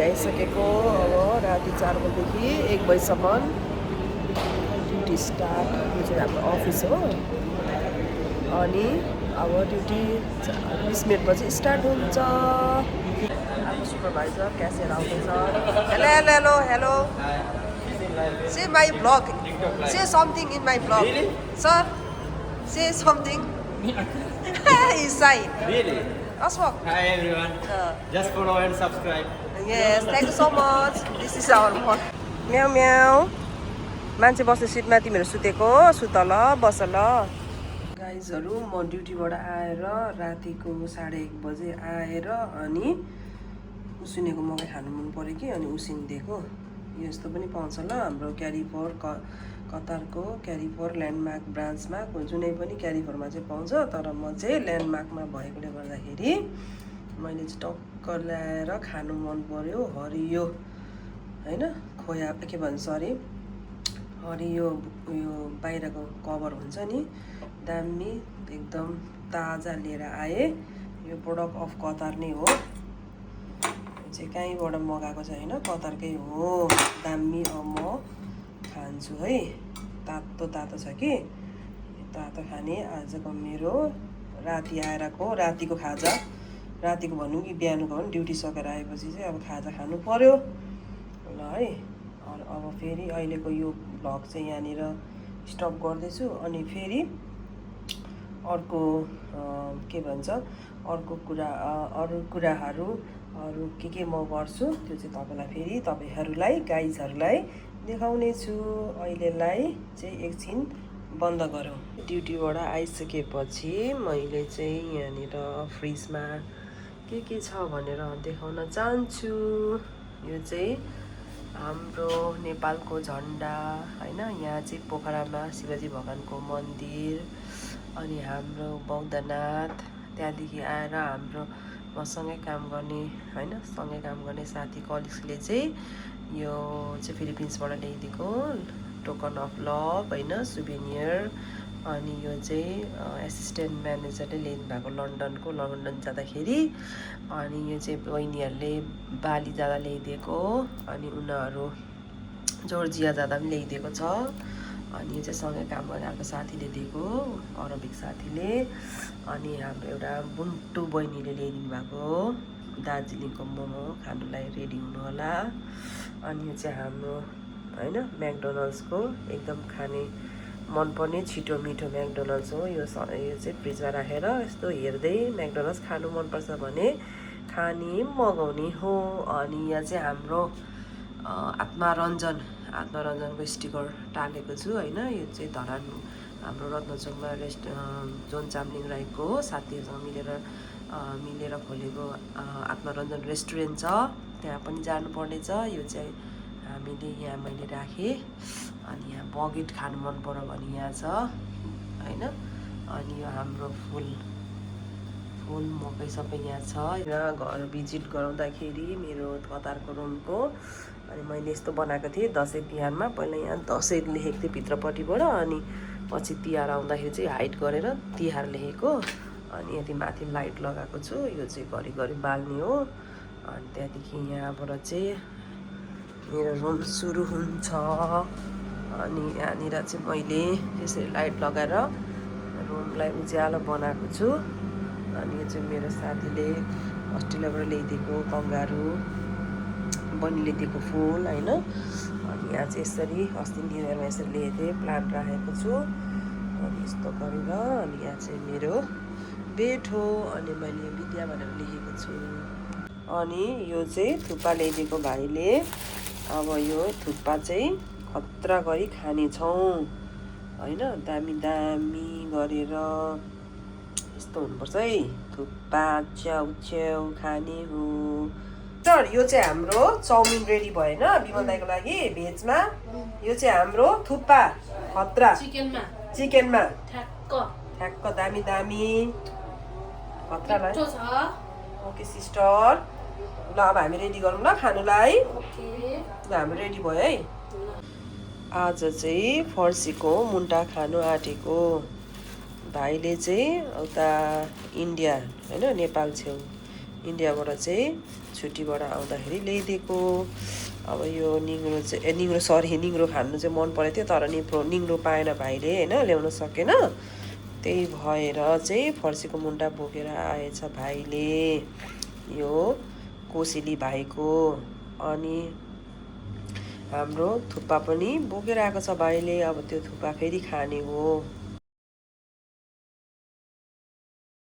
आइसकेको अब राति 4 बजेदेखि 1 बजीसम्म ड्युटी स्टार्ट। यो चाहिँ हाम्रो अफिस हो अनि अब ड्युटी 20 मिनटपछि स्टार्ट हुन्छ। हाम्रो सुपरभाइजर क्यासियर आउँदैछ। Hello hello hello hello say my blog say something in my blog sir say something He's shy. Really? Aswak. Hi everyone. Just follow and subscribe. Yes, thank you so much. This is our mom. Meow meow. मान्छे बस्ने सिटमा तिमीहरू सुतेको सुत ल बस ल। गाइजहरू म ड्युटीबाट आएर रातिको 1:30 बजे आएर अनि उसिनेको मकै खानु मन पर्यो कि अनि उसिनिदिएको। यस्तो पनि पाउँछ ल हाम्रो क्यारिफोर कतारको क्यारिफोर ल्यान्डमार्क ब्रान्चमा जुनै पनि क्यारिफोरमा चाहिँ पाउँछ। तर म चाहिँ ल्यान्डमार्कमा भएकोले गर्दाखेरि मैले चाहिँ टक्क ल्याएर खानु मन पर्यो। हरियो होइन खोया के भन्छ सरी हरियो उयो बाहिरको कभर हुन्छ नि दामी एकदम ताजा लिएर आएँ। यो प्रोडक्ट अफ कतार नै हो, चाहिँ कहीँबाट मगाएको चाहिँ होइन कतारकै हो। दामी अब म खान्छु है। तातो तातो छ कि तातो खाने आजको मेरो राति आएरको रातिको खाजा। रातिको भनौँ कि बिहानको भनौँ ड्युटी सकेर आएपछि चाहिँ अब खाजा खानु पर्यो ल है। अब फेरि अहिलेको यो भ्लग चाहिँ यहाँनिर स्टप गर्दैछु अनि फेरि अर्को के भन्छ अर्को अरू कुराहरू अरू के म गर्छु त्यो चाहिँ तपाईँलाई फेरि तपाईँहरूलाई गाइजहरूलाई देखाउने छु। अहिलेलाई चाहिँ एकछिन बन्द गरौँ। ड्युटीबाट आइसकेपछि मैले चाहिँ यहाँनिर फ्रिजमा के छ भनेर देखाउन चाहन्छु। यो चाहिँ हाम्रो नेपालको झन्डा होइन। यहाँ चाहिँ पोखरामा शिवजी भगवानको मन्दिर अनि हाम्रो बौद्धनाथ। त्यहाँदेखि आएर हाम्रो मसँगै काम गर्ने होइन सँगै काम गर्ने साथी कलिग्सले चाहिँ यो चाहिँ फिलिपिन्सबाट ल्याइदिएको टोकन अफ लभ होइन सुभेनियर। अनि यो चाहिँ एसिस्टेन्ट म्यानेजरले ल्याइदिनु भएको लन्डन जाँदाखेरि। अनि यो चाहिँ बहिनीहरूले बाली जाँदा ल्याइदिएको अनि उनीहरू जर्जिया जाँदा पनि ल्याइदिएको छ। अनि यो चाहिँ सँगै काम गर्ने अर्को साथीले दिएको अरबिक साथीले। अनि हाम्रो एउटा बुन्टु बहिनीले ल्याइदिनु भएको दार्जिलिङको मोमो खानुलाई रेडी हुनु होला। अनि यो चाहिँ हाम्रो होइन म्याकडोनल्ड्सको एकदम खाने मनपर्ने छिटो मिठो म्याकडोनल्ड्स हो। यो चाहिँ फ्रिजमा राखेर यस्तो हेर्दै म्याकडोनल्ड्स खानु मनपर्छ भने खाने मगाउने हो। अनि यहाँ चाहिँ हाम्रो आत्मरञ्जनको स्टिकर टालेको छु होइन। यो चाहिँ धरान हाम्रो रत्नचोकमा जोन चामलिङ राईको साथीहरूसँग मिलेर खोलेको आत्मरञ्जन रेस्टुरेन्ट छ। त्यहाँ पनि जानुपर्ने छ। यो चाहिँ हामीले यहाँ मैले राखेँ। अनि यहाँ बगेट खानु मन पर्यो भने यहाँ छ होइन। अनि यो हाम्रो फुल मकै सबै यहाँ छ। यहाँ घर भिजिट गराउँदाखेरि मेरो कतारको रुमको अनि मैले यस्तो बनाएको थिएँ दसैँ तिहारमा। पहिला यहाँ दसैँ लेखेको थिएँ भित्रपट्टिबाट अनि पछि तिहार आउँदाखेरि चाहिँ हाइड गरेर तिहार लेखेको। अनि यति माथि लाइट लगाएको छु। यो चाहिँ घरिघरि बाल्ने हो। अनि त्यहाँदेखि यहाँबाट चाहिँ मेरो रुम सुरु हुन्छ। अनि यहाँनिर चाहिँ मैले यसरी लाइट लगाएर रुमलाई उज्यालो बनाएको छु। अनि यो चाहिँ मेरो साथीले अस्ट्रेलियाबाट ल्याइदिएको कङ्गारू बहिनीले दिएको फुल होइन। अनि यहाँ चाहिँ यसरी अस्ति न्यु इयरमा यसरी ल्याएको थिएँ प्लान्ट राखेको छु अनि यस्तो गरेर। अनि यहाँ चाहिँ मेरो बेड हो अनि मैले विद्या भनेर लेखेको छु। अनि यो चाहिँ थुक्पा ल्याइदिएको भाइले। अब यो थुक्पा चाहिँ खतरा गरी खानेछौँ होइन। दामी दामी गरेर यस्तो हुनुपर्छ है थुक्पा च्याउ खाने हो। सर यो चाहिँ हाम्रो चाउमिन रेडी भएन विमल दाइको लागि भेजमा। यो चाहिँ हाम्रो थुक्पा खतरा चिकनमा ठ्याक्क दामी खतरालाई। ओके सिस्टर ल अब हामी रेडी गरौँ ल खानुलाई। ल हाम्रो रेडी भयो है। आज चाहिँ फर्सीको मुन्टा खानु आँटेको। भाइले चाहिँ उता इन्डिया होइन नेपाल छेउ इन्डियाबाट चाहिँ छुट्टीबाट आउँदाखेरि ल्याइदिएको। अब यो निङ्ग्रो चाहिँ निङ्ग्रो खानु चाहिँ मन परेको थियो, तर निङ्ग्रो पाएन भाइले होइन, ल्याउन सकेन। त्यही भएर चाहिँ फर्सीको मुन्टा बोकेर आएछ भाइले, यो कोसेली भाइको। अनि हाम्रो थुक्पा पनि बोकेर आएको छ भाइले। अब त्यो थुक्पा फेरि खाने हो।